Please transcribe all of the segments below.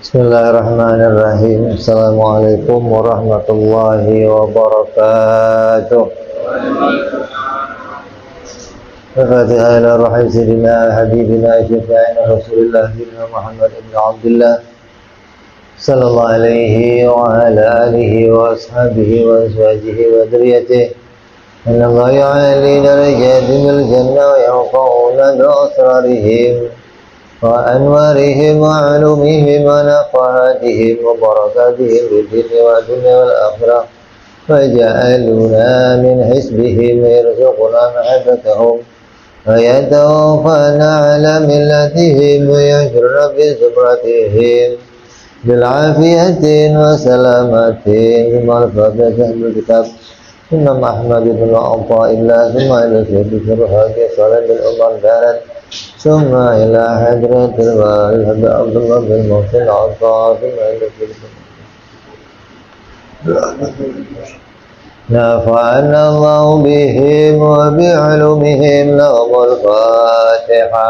Bismillahirrahmanirrahim. Assalamualaikum warahmatullahi wabarakatuh. Al-Fatihah ila rahim sayyidina habibina syafi'ina Rasulullah Muhammad ibn Abdullah sallallahu alaihi wa ala alihi wa ashabihi wa azwajihi wa dzurriyyatihi. Inna Allah ya'ali darajatin bil jannah wa yarfa'una bi asrarihim وأنوارهم وعلومهم ونفحاتهم وبركاتهم في الدين والدنيا والآخرة وجعلنا من حزبهم ويرزقنا محبتهم ويتوفانا على ملتهم ويحشرنا في زمرتهم بالعافية وسلامة. ثم الفاتحة أهل الكتاب إمام أحمد بن عطاء الله ثم إلى سيد الشرحاء صلاة بالأمر دارت ثم إلى حضرة الوالد عبد الله بن محسن عطاء ثم إلى نفعنا الله بهم وبعلومهم. لهم الفاتحة.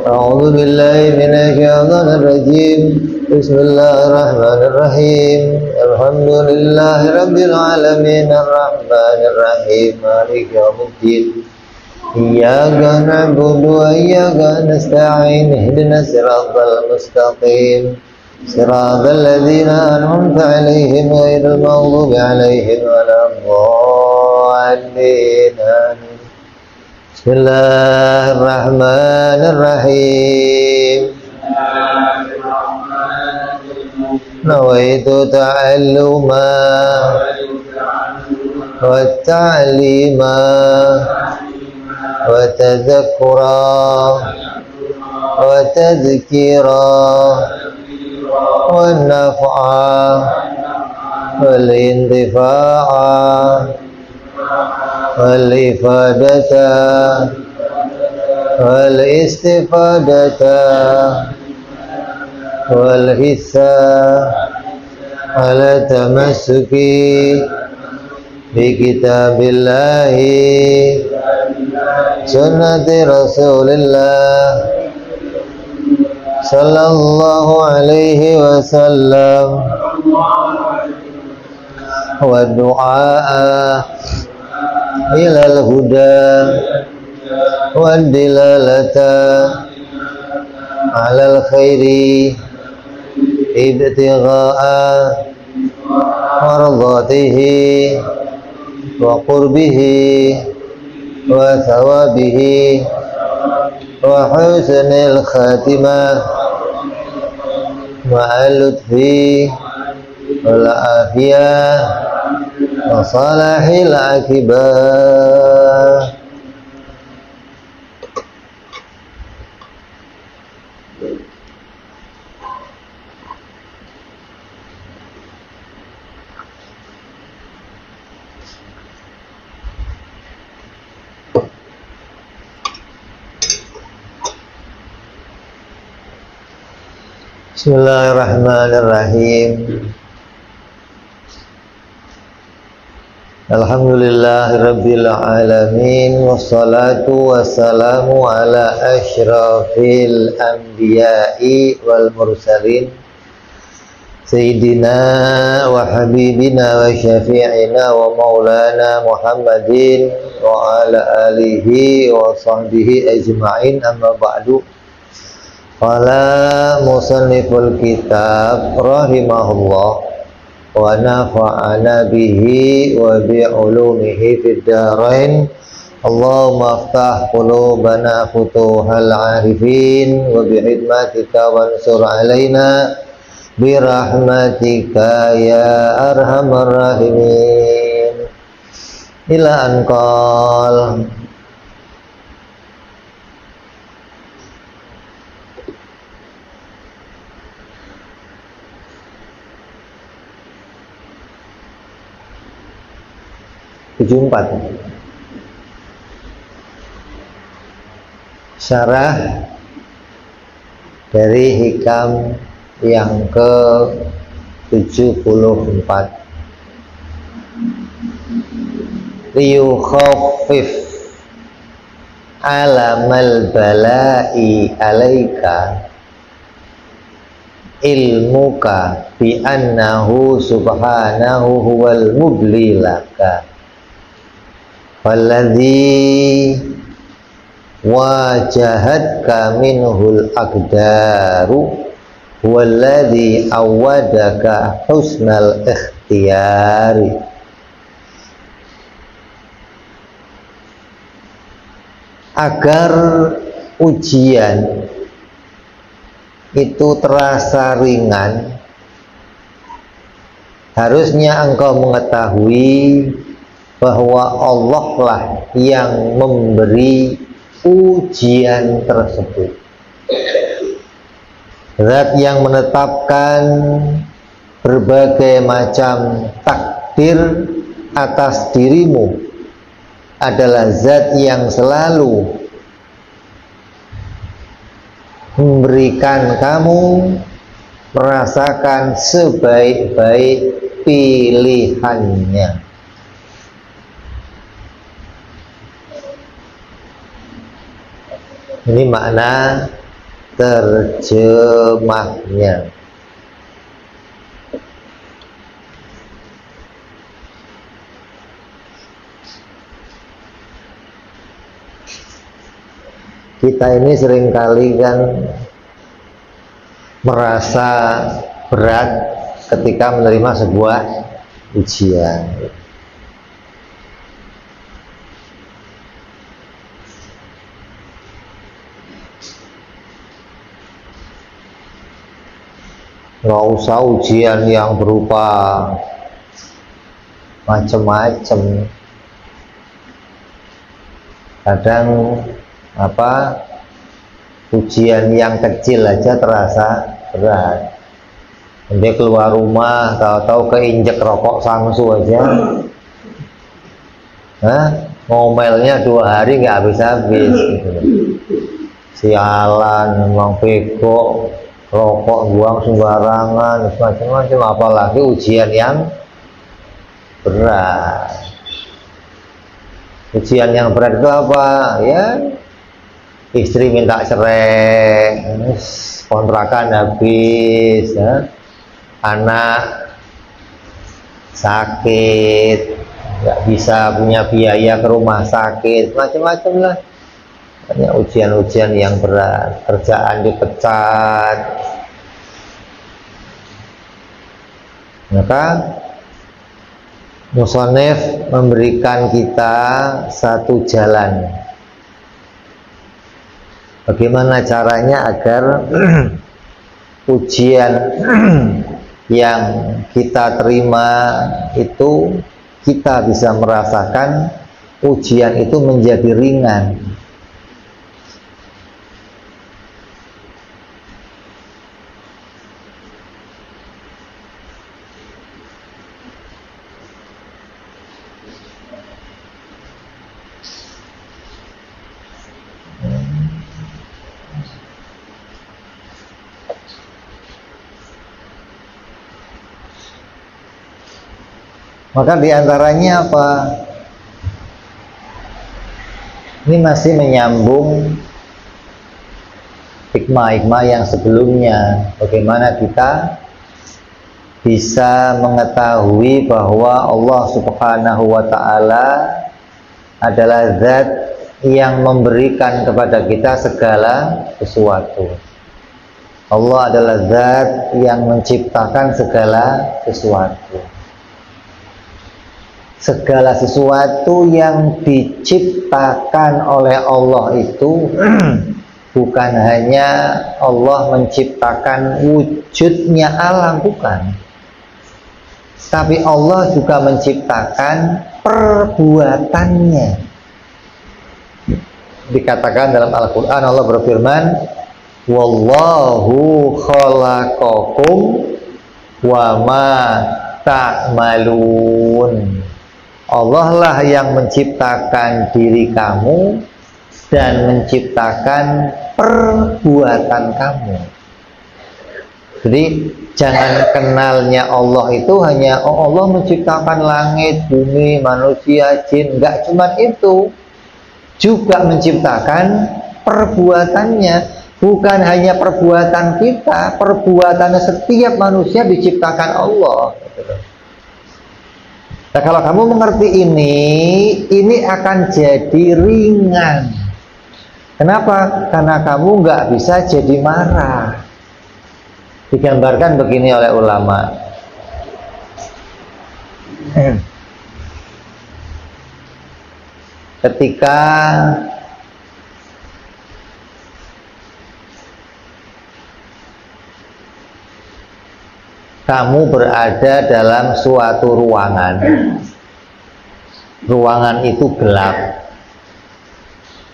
أعوذ بالله من الشيطان الرجيم. بسم الله الرحمن الرحيم. الحمد لله رب العالمين الرحمن الرحيم مالك يوم الدين. إياك نعبد وإياك نستعين. اهدنا الصراط المستقيم صراط الذين أنعمت عليهم غير المغضوب عليهم ولا الضالين. آمين. بسم الله الرحمن الرحيم. نويت تعلما والتعليما وتذكرا وتذكيرا والنفعا والانتفاعا والإفادة والاستفادة والحثا على التمسك بكتاب الله سنة رسول الله صلى الله عليه وسلم والدعاء إلى الهدى والدلالة على الخير ابتغاء مرضاته وقربه وثوابه وحسن الخاتمة مع اللطف والعافية وصلاح العاقبة. Bismillahirrahmanirrahim. Alhamdulillahirabbil alamin wassalatu wassalamu ala asyrafil anbiya'i wal mursalin sayyidina wa habibina wa syafi'ina wa maulana Muhammadin wa ala alihi wa sahbihi ajma'in. Amma ba'du. Qala musanniful kitab rahimahullah wa nafa'ana bihi wa bi'ulumihi fid dharain. Allahumma aftah qulubana futuhal arifin wa bihidmatika wansur alaina birahmatika ya arhamar rahimin. Ila anqal Jumpat syarah dari hikam yang ke-74. Liyukhaffif alamal bala'i alaika ilmuka bi annahu subhanahu huwal mubli laka walladzi wajahatka minhul aqdaru walladzi awadaka husnal ikhtiyari. Agar ujian itu terasa ringan, harusnya engkau mengetahui bahwa Allah lah yang memberi ujian tersebut, zat yang menetapkan berbagai macam takdir atas dirimu, adalah zat yang selalu memberikan kamu merasakan sebaik-baik pilihannya. Ini makna terjemahnya. Kita ini seringkali kan merasa berat ketika menerima sebuah ujian. Nggak usah ujian yang berupa macam-macam. Kadang ujian yang kecil aja terasa berat. Dia keluar rumah tahu-tahu keinjek rokok Samsu aja, ngomelnya 2 hari nggak habis-habis gitu. Sialan, memang bego, rokok buang sembarangan, macam-macam. Apalagi ujian yang berat. Ujian yang berat itu apa? Ya, istri minta cerai, kontrakan habis, ya. Anak sakit, nggak bisa punya biaya ke rumah sakit, macam-macam lah. Banyak ujian-ujian yang berat, kerjaan dipecat. Maka musonef memberikan kita satu jalan. Bagaimana caranya agar ujian yang kita terima itu kita bisa merasakan ujian itu menjadi ringan. Maka diantaranya apa? Ini masih menyambung hikmah-hikmah yang sebelumnya. Bagaimana kita bisa mengetahui bahwa Allah Subhanahu wa Ta'ala adalah zat yang memberikan kepada kita segala sesuatu. Allah adalah zat yang menciptakan segala sesuatu. Segala sesuatu yang diciptakan oleh Allah itu bukan hanya Allah menciptakan wujudnya alam, bukan, tapi Allah juga menciptakan perbuatannya. Dikatakan dalam Al-Quran, Allah berfirman, wallahu khalaqakum wa ma ta'malun. Allah lah yang menciptakan diri kamu dan menciptakan perbuatan kamu. Jadi jangan kenalnya Allah itu hanya Allah menciptakan langit, bumi, manusia, jin. Enggak cuma itu, juga menciptakan perbuatannya. Bukan hanya perbuatan kita, perbuatan setiap manusia diciptakan Allah. Nah, kalau kamu mengerti ini akan jadi ringan. Kenapa? Karena kamu nggak bisa jadi marah. Digambarkan begini oleh ulama. Ketika kamu berada dalam suatu ruangan, ruangan itu gelap,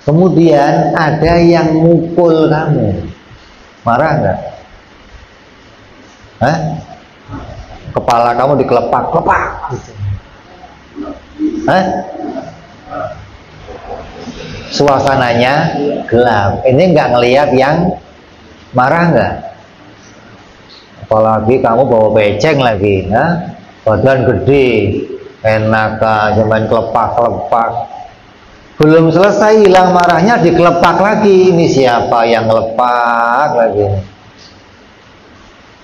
kemudian ada yang mukul kamu, marah nggak? Hah? Kepala kamu dikelepak-kelepak gitu. Hah? Suasananya gelap, ini nggak ngelihat yang marah nggak? Apalagi kamu bawa beceng lagi, ya? Badan gede, enak aja main kelepak-kelepak. Belum selesai hilang marahnya, dikelepak lagi. Ini siapa yang ngelepak lagi?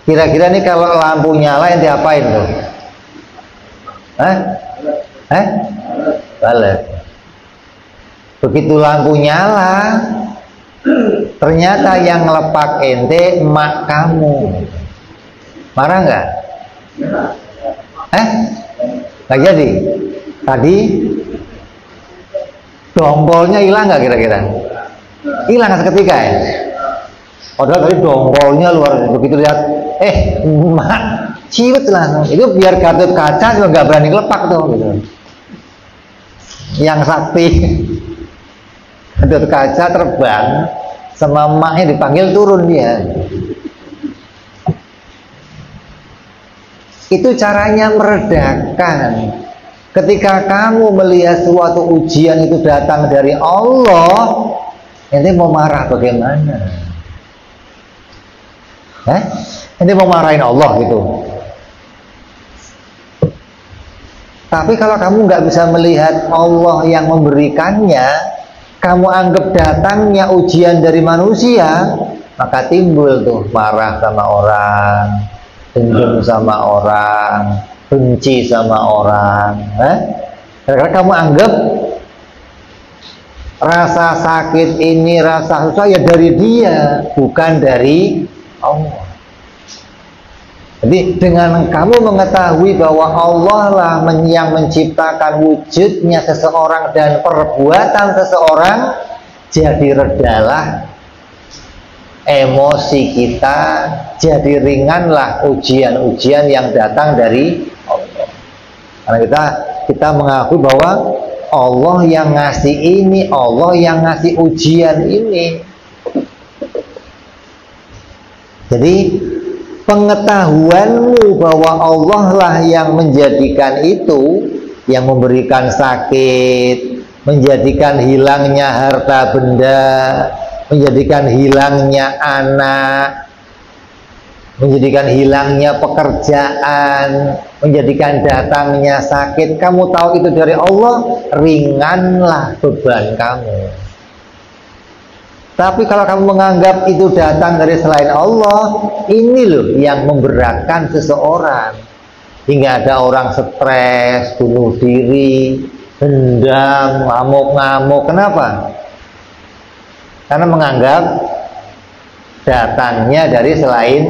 Kira-kira nih kalau lampu nyala yang diapain tuh? Balik. Begitu lampu nyala, ternyata yang ngelepak ente emak kamu. Marah nggak? Nggak jadi. Tadi dongkolnya hilang nggak kira-kira? Hilang seketika ya. Padahal tadi dongkolnya luar, begitu lihat, emak ciut lah. Itu biar Gatot Kaca juga nggak berani ngelepak tuh, gitu. Yang sakti Gatot Kaca terbang, sama emaknya dipanggil turun dia. Itu caranya meredakan. Ketika kamu melihat suatu ujian itu datang dari Allah, ente mau marah bagaimana? Ente mau marahin Allah gitu. Tapi kalau kamu nggak bisa melihat Allah yang memberikannya, kamu anggap datangnya ujian dari manusia, maka timbul tuh marah sama orang, dendam sama orang, benci sama orang. Karena kamu anggap rasa sakit ini, rasa susah ya dari dia, bukan dari Allah. Jadi dengan kamu mengetahui bahwa Allah lah yang menciptakan wujudnya seseorang dan perbuatan seseorang, jadi redalah emosi kita, jadi ringanlah ujian-ujian yang datang dari Allah. Karena kita mengakui bahwa Allah yang ngasih ini, Allah yang ngasih ujian ini. Jadi pengetahuanmu bahwa Allah lah yang menjadikan itu, yang memberikan sakit, menjadikan hilangnya harta benda, menjadikan hilangnya anak, menjadikan hilangnya pekerjaan, menjadikan datangnya sakit. Kamu tahu itu dari Allah, ringanlah beban kamu. Tapi kalau kamu menganggap itu datang dari selain Allah, ini loh yang memberatkan seseorang. Hingga ada orang stres, bunuh diri, dendam, ngamuk-ngamuk. Kenapa? Karena menganggap datangnya dari selain.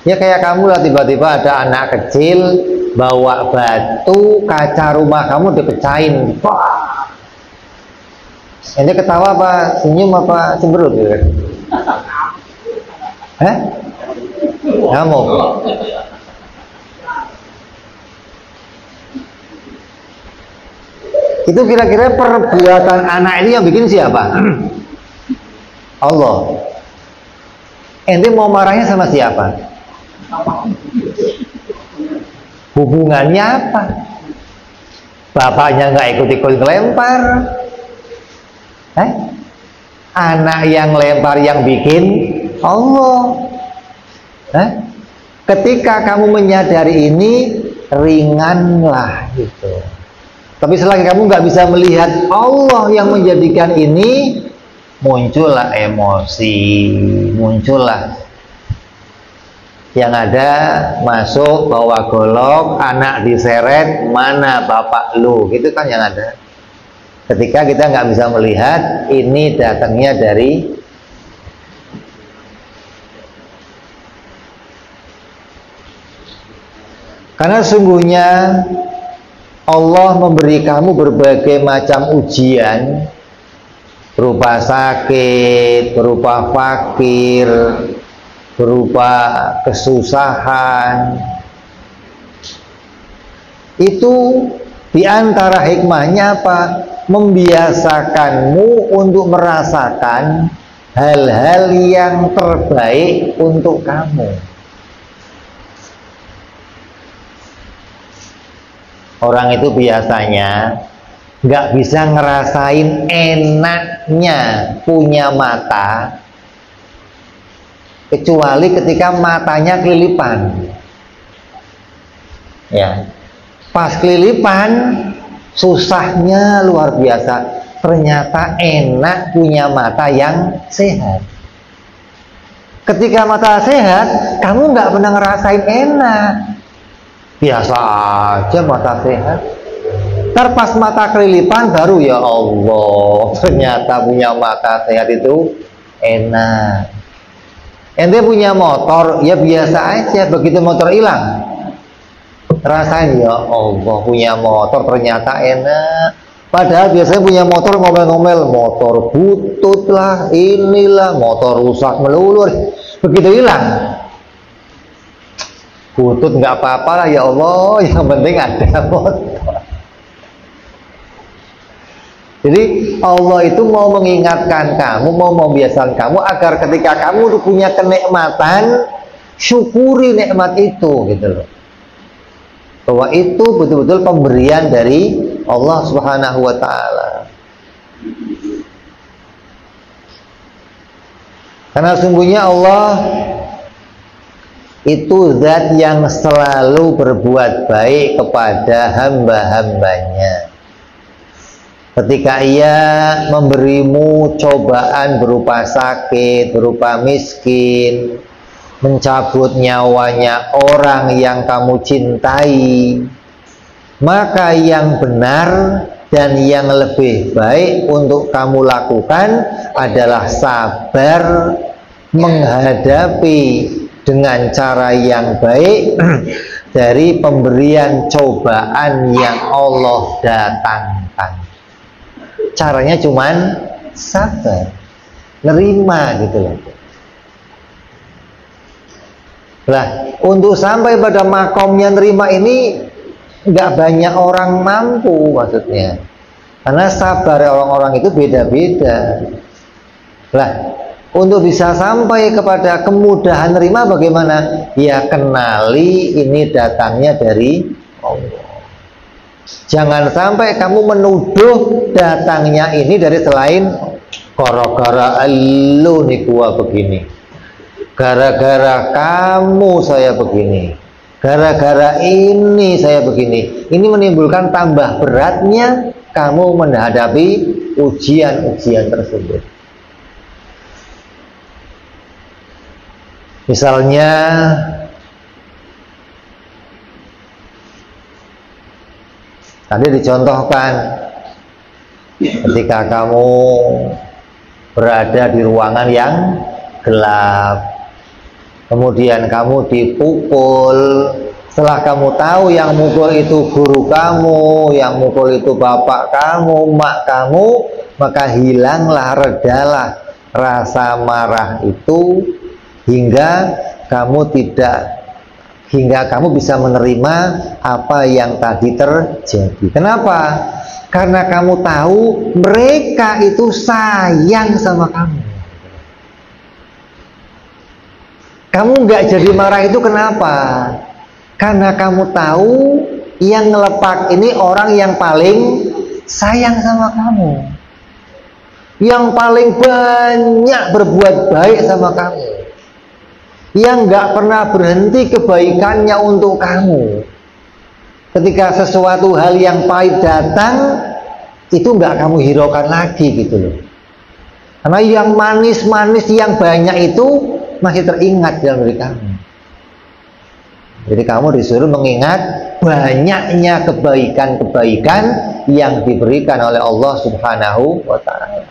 Ya kayak kamu lah, tiba-tiba ada anak kecil bawa batu, kaca rumah kamu dipecahin. Wah. Ini ketawa apa senyum apa cemberut gitu? Ngamuk. Itu kira-kira perbuatan anak ini yang bikin siapa? Allah. Ente mau marahnya sama siapa? Hubungannya apa? Bapaknya nggak ikut-ikut ngelempar. Anak yang lempar yang bikin Allah. Ketika kamu menyadari ini, ringanlah gitu. Tapi selagi kamu nggak bisa melihat Allah yang menjadikan ini, muncullah emosi, muncullah yang ada masuk bawa golok, anak diseret, mana bapak lu, gitu kan yang ada. Ketika kita nggak bisa melihat ini datangnya dari karena sungguhnya Allah memberi kamu berbagai macam ujian berupa sakit, berupa fakir, berupa kesusahan. Itu diantara hikmahnya apa? Membiasakanmu untuk merasakan hal-hal yang terbaik untuk kamu. Orang itu biasanya nggak bisa ngerasain enaknya punya mata kecuali ketika matanya kelilipan. Ya, pas kelilipan susahnya luar biasa. Ternyata enak punya mata yang sehat. Ketika mata sehat, kamu nggak pernah ngerasain enak. Biasa aja mata sehat. Ntar pas mata kelilipan baru ya Allah, ternyata punya mata sehat itu enak. Ente punya motor ya biasa aja, begitu motor hilang rasain ya Allah punya motor ternyata enak. Padahal biasanya punya motor ngomel-ngomel, motor butut lah, inilah motor rusak melulu. Begitu hilang, butut nggak apa-apa lah ya Allah, yang penting ada motor. Jadi Allah itu mau mengingatkan kamu, mau membiasakan kamu agar ketika kamu punya kenikmatan, syukuri nikmat itu, gitu loh. Bahwa itu betul-betul pemberian dari Allah Subhanahu wa Ta'ala. Karena sungguhnya Allah itu zat yang selalu berbuat baik kepada hamba-hambanya. Ketika ia memberimu cobaan berupa sakit, berupa miskin, mencabut nyawanya orang yang kamu cintai, maka yang benar dan yang lebih baik untuk kamu lakukan adalah sabar menghadapi dengan cara yang baik dari pemberian cobaan yang Allah datangkan. Caranya cuman sabar, nerima gitu loh. Lah, untuk sampai pada makomnya nerima ini nggak banyak orang mampu maksudnya. Karena sabar orang-orang itu beda-beda. Lah, untuk bisa sampai kepada kemudahan nerima bagaimana? Ya kenali ini datangnya dari Allah. Jangan sampai kamu menuduh datangnya ini dari selain gara-gara elu nih gua begini, gara-gara kamu saya begini, gara-gara ini saya begini. Ini menimbulkan tambah beratnya kamu menghadapi ujian-ujian tersebut. Misalnya tadi dicontohkan ketika kamu berada di ruangan yang gelap, kemudian kamu dipukul. Setelah kamu tahu yang mukul itu guru kamu, yang mukul itu bapak kamu, mak kamu, maka hilanglah, redalah rasa marah itu hingga kamu bisa menerima apa yang tadi terjadi. Kenapa? Karena kamu tahu mereka itu sayang sama kamu. Kamu nggak jadi marah itu kenapa? Karena kamu tahu yang ngelepak ini orang yang paling sayang sama kamu, yang paling banyak berbuat baik sama kamu, yang nggak pernah berhenti kebaikannya untuk kamu. Ketika sesuatu hal yang pahit datang, itu nggak kamu hiraukan lagi gitu loh. Karena yang manis-manis yang banyak itu masih teringat dalam diri kamu. Jadi kamu disuruh mengingat banyaknya kebaikan-kebaikan yang diberikan oleh Allah Subhanahu wa Ta'ala.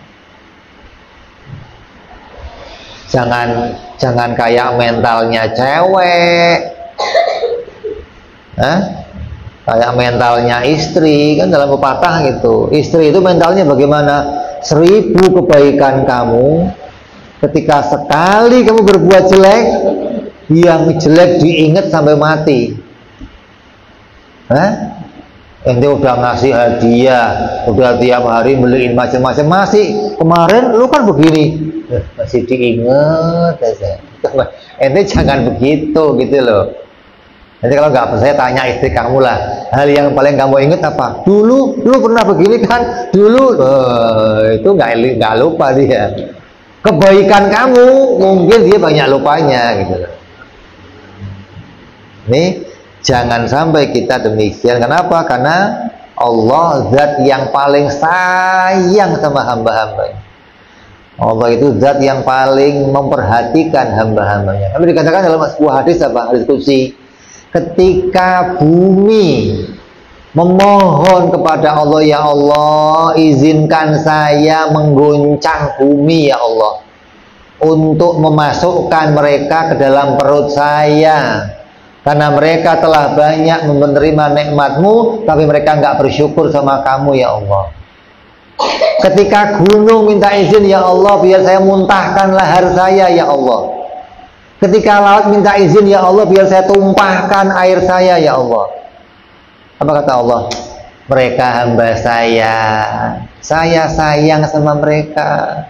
Jangan kayak mentalnya cewek, kayak mentalnya istri, kan dalam pepatah gitu. Istri itu mentalnya bagaimana? 1000 kebaikan kamu, ketika sekali kamu berbuat jelek, yang jelek diingat sampai mati. Ente udah ngasih hadiah, udah tiap hari beliin macam-macam, masih kemarin lu kan begini, masih diingat aja. Ente jangan begitu gitu loh. Nanti kalau nggak percaya tanya istri kamu lah, hal yang paling kamu ingat apa? Dulu lu pernah begini kan? Dulu itu nggak lupa dia. Kebaikan kamu mungkin dia banyak lupanya gitu loh. Nih, jangan sampai kita demikian. Kenapa? Karena Allah zat yang paling sayang sama hamba-hambanya. Allah itu zat yang paling memperhatikan hamba-hambanya. Tapi dikatakan dalam sebuah hadis apa? Hadis qudsi, ketika bumi memohon kepada Allah, ya Allah, izinkan saya mengguncang bumi ya Allah, untuk memasukkan mereka ke dalam perut saya. Karena mereka telah banyak menerima nikmat-Mu, tapi mereka nggak bersyukur sama Kamu ya Allah. Ketika gunung minta izin, ya Allah, biar saya muntahkan lahar saya ya Allah. Ketika laut minta izin, ya Allah, biar saya tumpahkan air saya ya Allah. Apa kata Allah? Mereka hamba saya sayang sama mereka.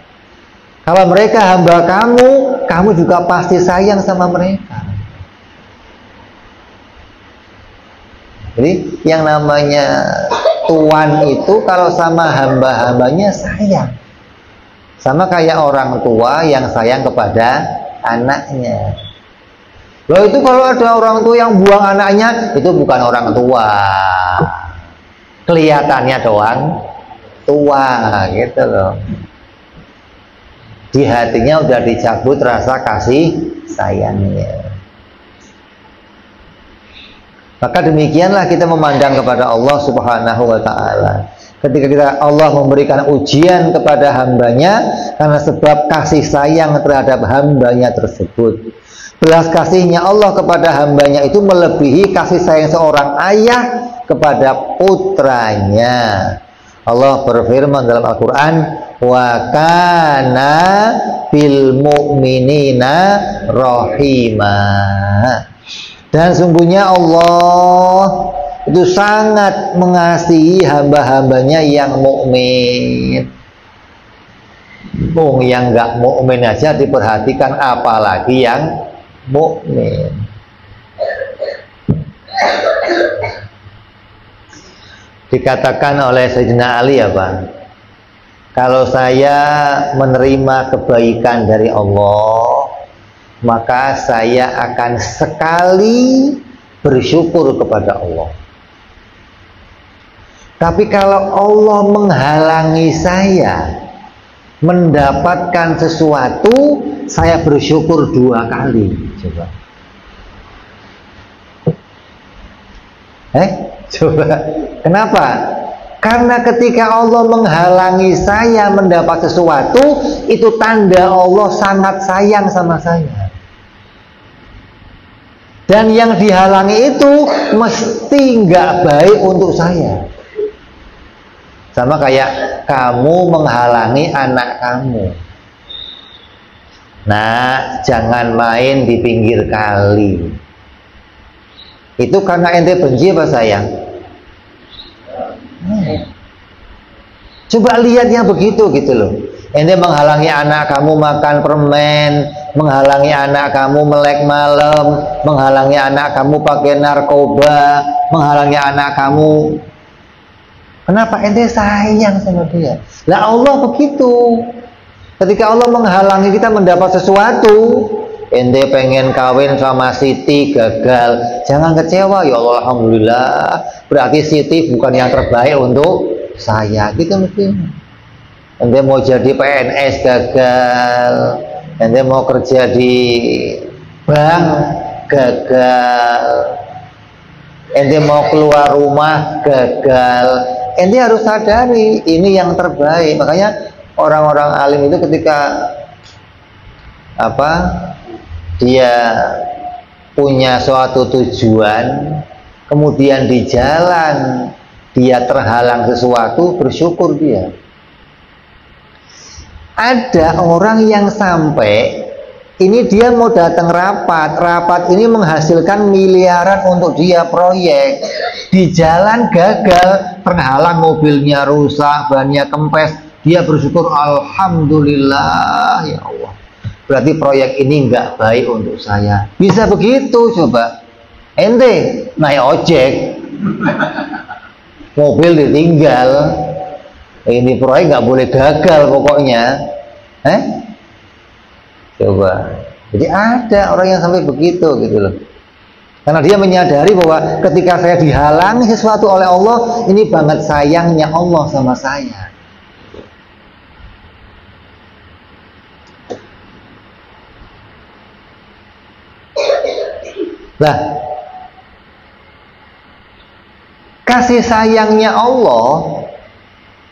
Kalau mereka hamba kamu, kamu juga pasti sayang sama mereka. Jadi yang namanya Tuhan itu kalau sama hamba-hambanya sayang. Sama kayak orang tua yang sayang kepada anaknya. Loh, itu kalau ada orang tua yang buang anaknya, itu bukan orang tua. Kelihatannya doang tua gitu loh. Di hatinya udah dicabut rasa kasih sayangnya. Maka demikianlah kita memandang kepada Allah Subhanahu wa Ta'ala. Ketika Allah memberikan ujian kepada hambanya, karena sebab kasih sayang terhadap hambanya tersebut. Belas kasihnya Allah kepada hambanya itu melebihi kasih sayang seorang ayah kepada putranya. Allah berfirman dalam Al-Quran, wa kana bil mu'minina rahimah. Dan sungguhnya Allah itu sangat mengasihi hamba-hambanya yang mukmin. Yang nggak mukmin aja diperhatikan, apalagi yang mukmin. Dikatakan oleh Sayyidina Ali apa? Kalau saya menerima kebaikan dari Allah, maka saya akan sekali bersyukur kepada Allah. Tapi kalau Allah menghalangi saya mendapatkan sesuatu, saya bersyukur 2 kali. Coba. Coba. Kenapa? Karena ketika Allah menghalangi saya mendapat sesuatu, itu tanda Allah sangat sayang sama saya. Dan yang dihalangi itu mesti nggak baik untuk saya. Sama kayak kamu menghalangi anak kamu. Nah, jangan main di pinggir kali. Itu karena ente benci apa sayang? Coba lihat yang begitu gitu loh. Ente menghalangi anak kamu makan permen, menghalangi anak kamu melek malam, menghalangi anak kamu pakai narkoba, menghalangi anak kamu. Kenapa? Ente sayang sama dia. Lah Allah begitu. Ketika Allah menghalangi kita mendapat sesuatu, ente pengen kawin sama Siti gagal, jangan kecewa. Ya Allah, alhamdulillah, berarti Siti bukan yang terbaik untuk saya, gitu mesti. Ente mau jadi PNS gagal, ente mau kerja di bank gagal, ente mau keluar rumah gagal. Ente harus sadari ini yang terbaik. Makanya orang-orang alim itu ketika dia punya suatu tujuan, kemudian di jalan dia terhalang sesuatu, bersyukur dia. Ada orang yang sampai ini dia mau datang rapat ini menghasilkan miliaran untuk dia proyek, di jalan gagal, terhalang, mobilnya rusak, bannya kempes, dia bersyukur, alhamdulillah ya Allah, berarti proyek ini nggak baik untuk saya. Bisa begitu coba. Ente naik ojek, mobil ditinggal, ini proyek nggak boleh gagal pokoknya. Coba. Jadi ada orang yang sampai begitu gitu loh. Karena dia menyadari bahwa ketika saya dihalangi sesuatu oleh Allah, ini banget sayangnya Allah sama saya. Nah, kasih sayangnya Allah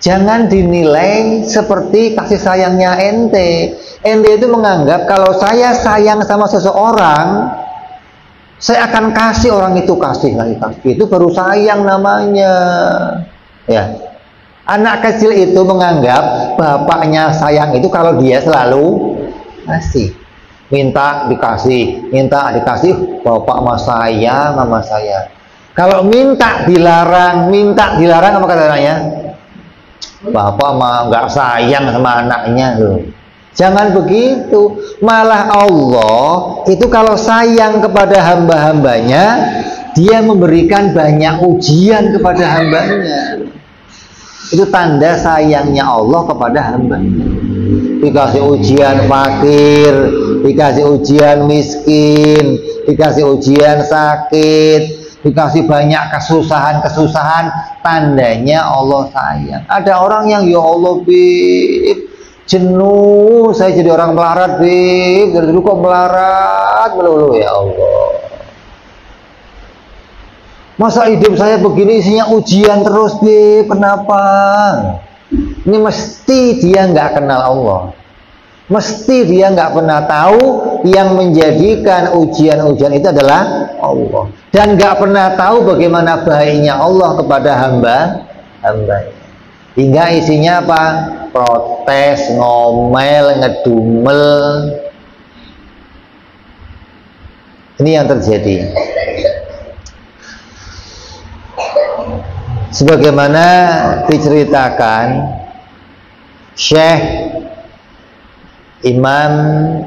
jangan dinilai seperti kasih sayangnya ente. Ente itu menganggap kalau saya sayang sama seseorang, saya akan kasih orang itu, kasih. Itu baru sayang namanya. Ya. Anak kecil itu menganggap bapaknya sayang itu kalau dia selalu kasih. Minta dikasih, bapak mah sayang sama saya. Kalau minta dilarang apa katanya? Bapak mah nggak sayang sama anaknya loh. Jangan begitu. Malah Allah itu kalau sayang kepada hamba-hambanya, dia memberikan banyak ujian kepada hambanya. Itu tanda sayangnya Allah kepada hambanya. Dikasih ujian fakir, dikasih ujian miskin, dikasih ujian sakit, dikasih banyak kesusahan, tandanya Allah sayang. Ada orang yang ya Allah bib, jenuh saya jadi orang melarat bib, dari dulu kok melarat melulu ya Allah. Masa hidup saya begini isinya ujian terus bib, kenapa? Ini mesti dia nggak kenal Allah. Mesti dia nggak pernah tahu yang menjadikan ujian-ujian itu adalah Allah, dan nggak pernah tahu bagaimana baiknya Allah kepada hamba-hambanya. Hingga isinya apa? Protes, ngomel, ngedumel. Ini yang terjadi. Sebagaimana diceritakan Syekh Imam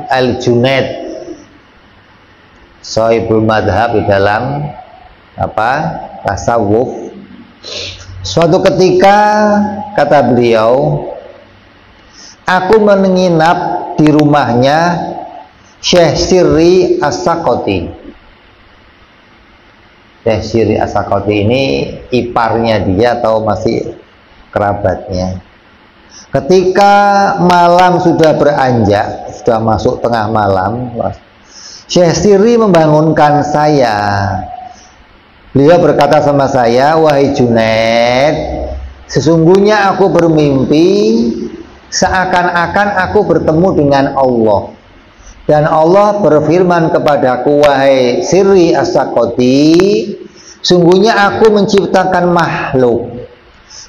Al-Junaid Shahibul Madhab di dalam tasawuf, suatu ketika kata beliau, aku menginap di rumahnya Syekh Sirri As-Sakoti. Syekh Sirri As-Sakoti ini iparnya dia atau masih kerabatnya. Ketika malam sudah beranjak, sudah masuk tengah malam, Syekh Sirri membangunkan saya. Beliau berkata sama saya, wahai Junaid, sesungguhnya aku bermimpi seakan-akan aku bertemu dengan Allah. Dan Allah berfirman kepadaku, wahai Sirri As-Sakoti, sungguhnya aku menciptakan makhluk,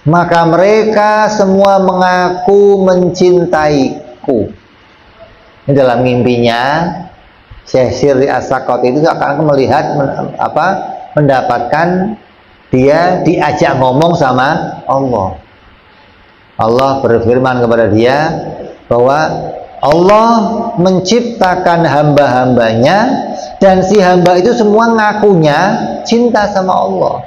maka mereka semua mengaku mencintaiku. Ini dalam mimpinya Syekh Sirri As-Sakoti itu akan melihat mendapatkan dia diajak ngomong sama Allah. Allah berfirman kepada dia bahwa Allah menciptakan hamba-hambanya, dan si hamba itu semua ngakunya cinta sama Allah.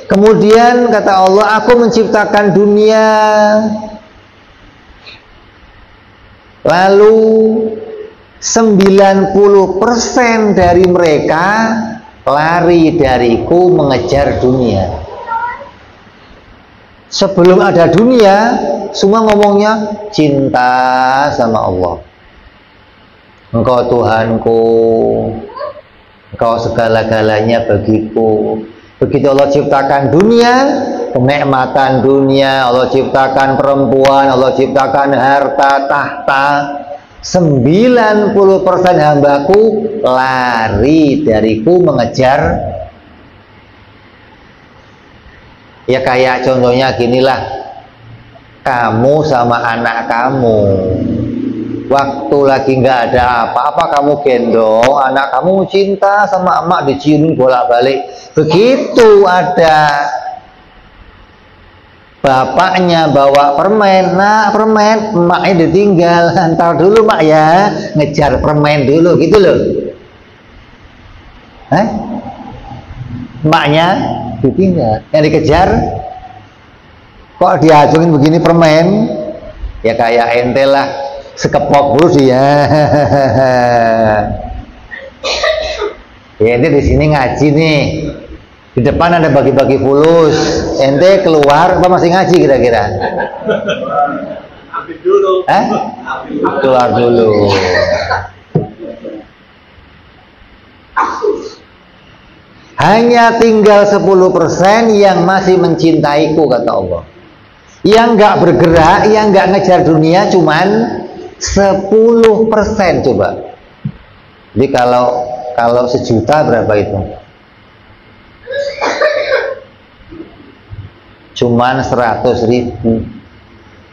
Kemudian kata Allah, aku menciptakan dunia Lalu 90% dari mereka lari dariku mengejar dunia. Sebelum ada dunia, semua ngomongnya cinta sama Allah. Engkau Tuhanku, Engkau segala-galanya bagiku. Begitu Allah ciptakan dunia, kenikmatan dunia, Allah ciptakan perempuan, Allah ciptakan harta, tahta, 90% hambaku lari dariku mengejar. Ya kayak contohnya ginilah, kamu sama anak kamu waktu lagi nggak ada apa-apa kamu gendong anak kamu, cinta sama emak, diciumin bolak-balik. Begitu ada bapaknya bawa permen, nah permen emaknya ditinggal, antar dulu mak ya, ngejar permen dulu gitu loh. Emaknya ditinggal, yang dikejar kok diacungin begini permen, ya kayak ente lah, sekepok dulu dia. Ya ente di sini ngaji nih, di depan ada bagi-bagi fulus, ente keluar apa masih ngaji kira-kira? Ambil dulu. Keluar dulu. Hanya tinggal 10% yang masih mencintaiku, kata Allah. Yang nggak bergerak, yang nggak ngejar dunia, cuman 10% coba. Jadi kalau sejuta berapa itu? Cuman 100.000.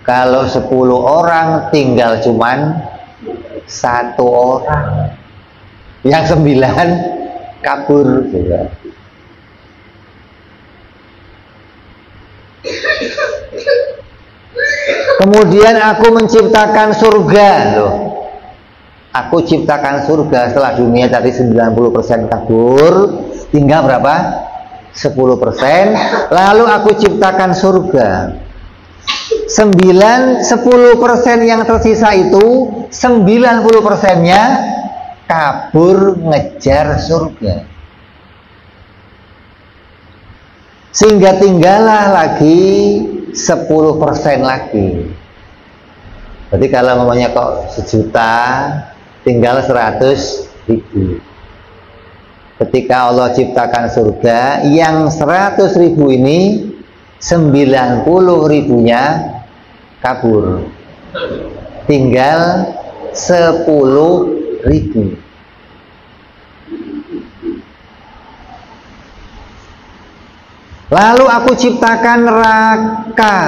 Kalau 10 orang tinggal cuman 1 orang. Yang 9 kabur juga. Kemudian aku menciptakan surga loh. Aku ciptakan surga setelah dunia tadi 90% kabur, tinggal berapa? 10%. Lalu aku ciptakan surga. 10% yang tersisa itu 90%-nya kabur ngejar surga, sehingga tinggallah lagi 10% lagi. Berarti kalau namanya kok 1 juta, tinggal 100.000. Ketika Allah ciptakan surga, yang 100.000 ini 90.000-nya kabur, tinggal 10.000. Lalu aku ciptakan neraka,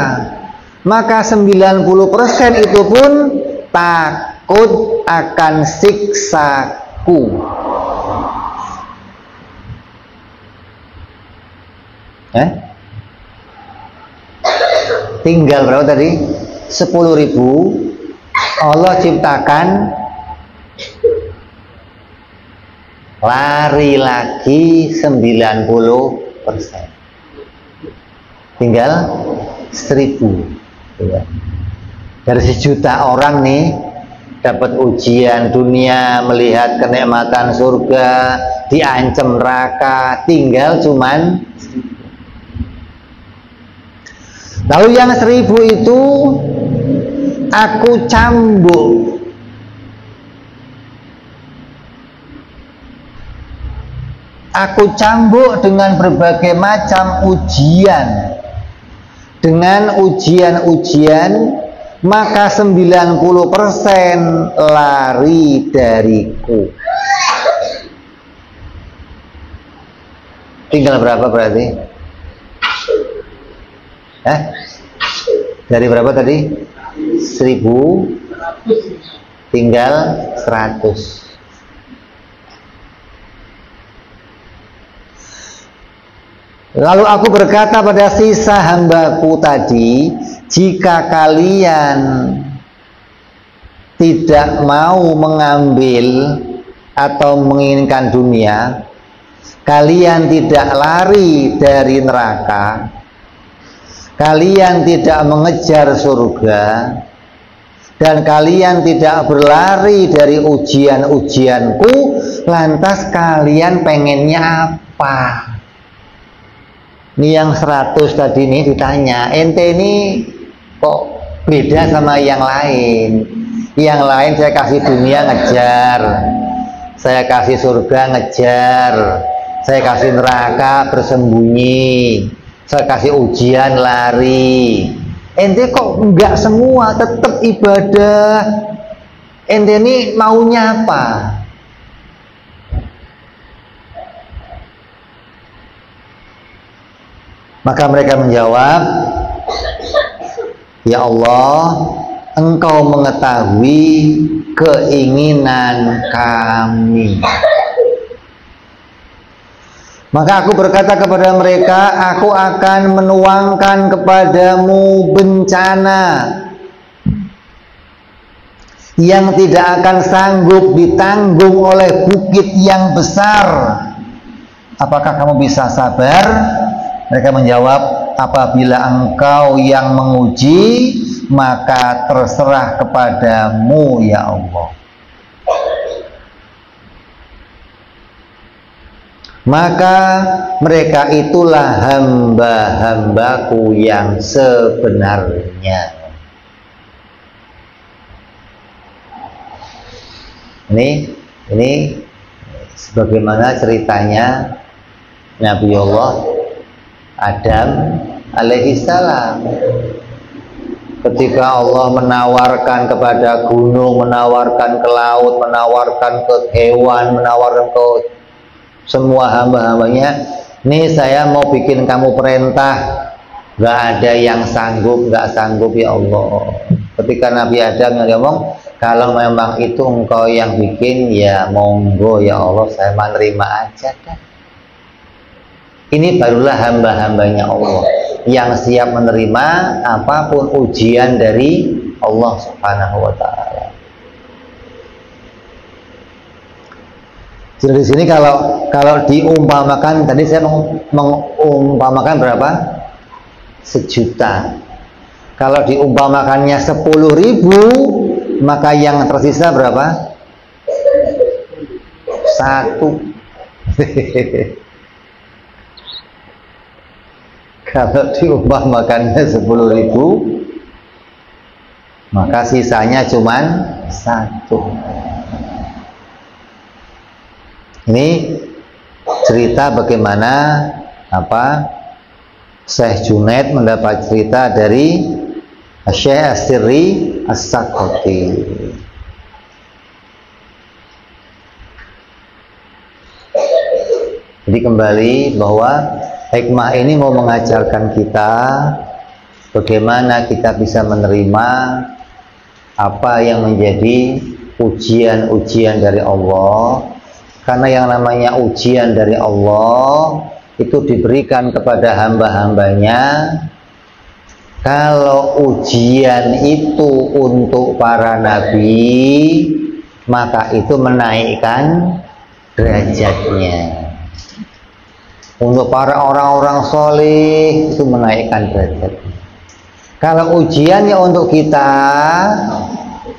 maka 90% itu pun takut akan siksaku. Tinggal berapa tadi? 10.000. Allah ciptakan, lari lagi 90%, tinggal 1.000. Dari 1 juta orang nih dapat ujian dunia, melihat kenikmatan surga, diancam neraka, tinggal cuman 1.000. Lalu yang 1.000 itu aku cambuk. Aku cambuk dengan berbagai macam ujian. Dengan ujian-ujian, maka 90% lari dariku. Tinggal berapa berarti? Dari berapa tadi? 1.000, tinggal 100. Lalu aku berkata pada sisa hambaku tadi, jika kalian tidak mau mengambil atau menginginkan dunia, kalian tidak lari dari neraka, kalian tidak mengejar surga, dan kalian tidak berlari dari ujian-ujianku, lantas kalian pengennya apa? Ini yang 100 tadi ini ditanya, ente ini kok beda sama yang lain? Yang lain saya kasih dunia ngejar, saya kasih surga ngejar, saya kasih neraka bersembunyi, saya kasih ujian lari. Ente kok enggak semua, tetap ibadah. Ente ini maunya apa? Maka mereka menjawab, ya Allah, Engkau mengetahui keinginan kami. Maka aku berkata kepada mereka, aku akan menuangkan kepadamu bencana yang tidak akan sanggup ditanggung oleh bukit yang besar. Apakah kamu bisa sabar? Mereka menjawab, apabila engkau yang menguji, maka terserah kepadamu ya Allah. Maka mereka itulah hamba-hambaku yang sebenarnya. Ini sebagaimana ceritanya Nabi Allah Adam alaihissalam. Ketika Allah menawarkan kepada gunung, menawarkan ke laut, menawarkan ke hewan, menawarkan ke semua hamba-hambanya, nih saya mau bikin kamu perintah, gak ada yang sanggup, gak sanggup ya Allah. Ketika Nabi Adam yang ngomong, kalau memang itu engkau yang bikin, ya monggo ya Allah, saya menerima aja dah. Ini barulah hamba-hambanya Allah yang siap menerima apapun ujian dari Allah Subhanahu wa Ta'ala. Jadi di sini kalau diumpamakan, tadi saya mengumpamakan berapa? 1 juta. Kalau diumpamakannya 10.000, maka yang tersisa berapa? 1. Kalau diumpamakannya 10.000, maka sisanya cuman 1. Ini cerita bagaimana Syekh Junaid mendapat cerita dari Syekh As-Sirri As-Sakoti. Jadi kembali bahwa hikmah ini mau mengajarkan kita bagaimana kita bisa menerima apa yang menjadi ujian-ujian dari Allah. Karena yang namanya ujian dari Allah itu diberikan kepada hamba-hambanya. Kalau ujian itu untuk para nabi, maka itu menaikkan derajatnya. Untuk para orang-orang soleh itu menaikkan derajat. Kalau ujiannya untuk kita,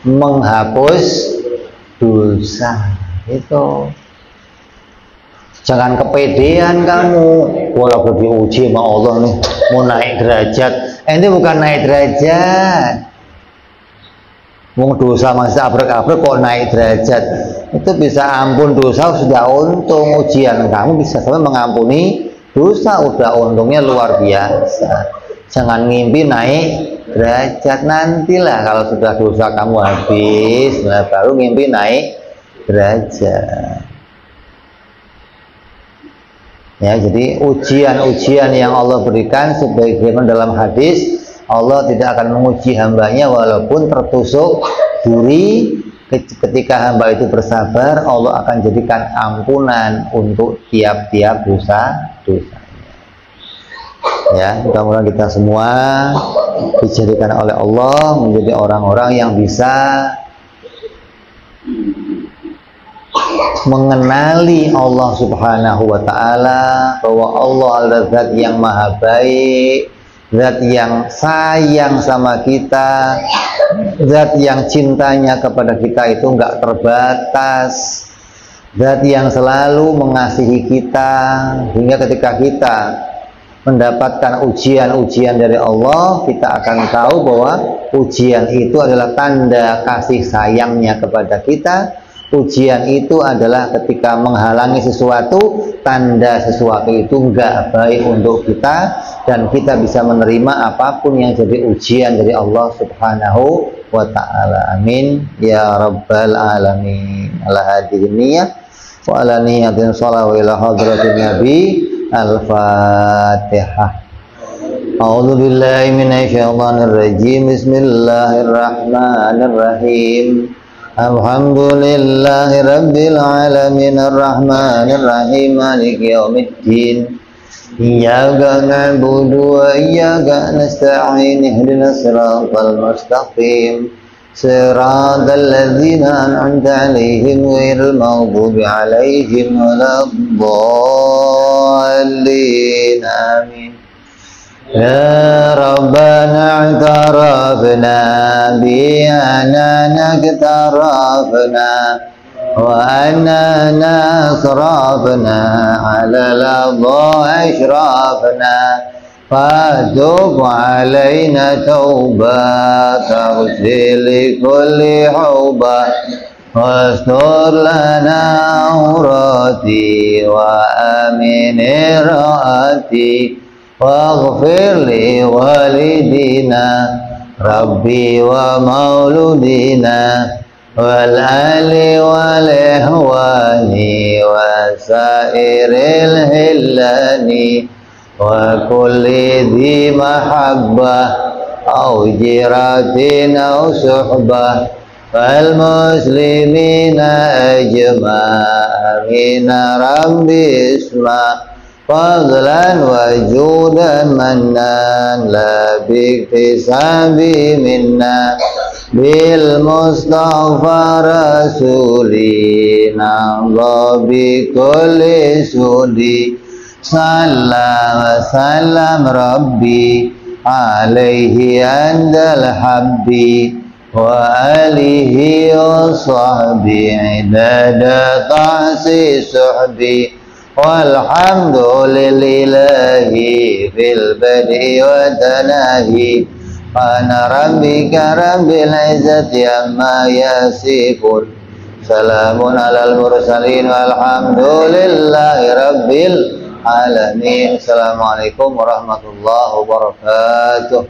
menghapus dosa. Itu jangan kepedean kamu, walaupun diuji sama Allah nih mau naik derajat. Ini bukan naik derajat, mau dosa masih abrek-abrek kok naik derajat. Itu bisa ampun dosa sudah untung. Ujian kamu bisa sampai mengampuni dosa, udah untungnya luar biasa. Jangan ngimpi naik derajat, nantilah kalau sudah dosa kamu habis, nah baru ngimpi naik derajat. Ya, jadi ujian-ujian yang Allah berikan sebagaimana dalam hadis, Allah tidak akan menguji hambanya walaupun tertusuk duri. Ketika hamba itu bersabar, Allah akan jadikan ampunan untuk tiap-tiap dosa-dosanya. Ya, mudah-mudahan kita semua dijadikan oleh Allah menjadi orang-orang yang bisa mengenali Allah Subhanahu wa Ta'ala, bahwa Allah adalah zat yang maha baik, zat yang sayang sama kita, Zat yang cintanya kepada kita itu enggak terbatas. Zat yang selalu mengasihi kita, hingga ketika kita mendapatkan ujian-ujian dari Allah, kita akan tahu bahwa ujian itu adalah tanda kasih sayangnya kepada kita. Ujian itu adalah ketika menghalangi sesuatu, tanda sesuatu itu enggak baik untuk kita, dan kita bisa menerima apapun yang jadi ujian dari Allah Subhanahu wa ta'ala. Amin ya rabbal alamin. Ala hadhihi niyyah wa ala niyatin shalawat ila hadratin nabi. Al-Fatihah. A'udzu billahi minasyaitonir rajim. Bismillahirrahmanirrahim. Alhamdulillahi rabbil alamin arrahmanir rahim maliki yaumiddin. Iyyaka na'budu wa iyyaka nasta'in ihdinas siratal mustaqim siratal ladzina an'amta 'alaihim ghairil maghdubi 'alaihim waladdallin. Amin. Ya Rabbana i'tarafna bi anana iktarafna wa annana asrafna ala al-adha ashrafna fatub alaina tauba taghfir li kulli hauba wastur lana aurati wa amin raati waghfir li walidina rabbi wa mauludina wal ali wal ihwani wa sairil hillani wa kulli dhi mahabbah au jiratin au suhbah wal muslimina ajma'ina rabbi isma fadlan wa judan mannan la biktisabi minna bil mustafa rasulina bi kulli sudi salam rabbi alaihi andal habbi wa alihi wa sahbihi idada ta'si suhbi walhamdulillahi fil badi wa tanahi ana rabbika rabbil izzati amma yasifun salamun alal mursalin walhamdulillahi rabbil alamin. Assalamualaikum warahmatullahi wabarakatuh.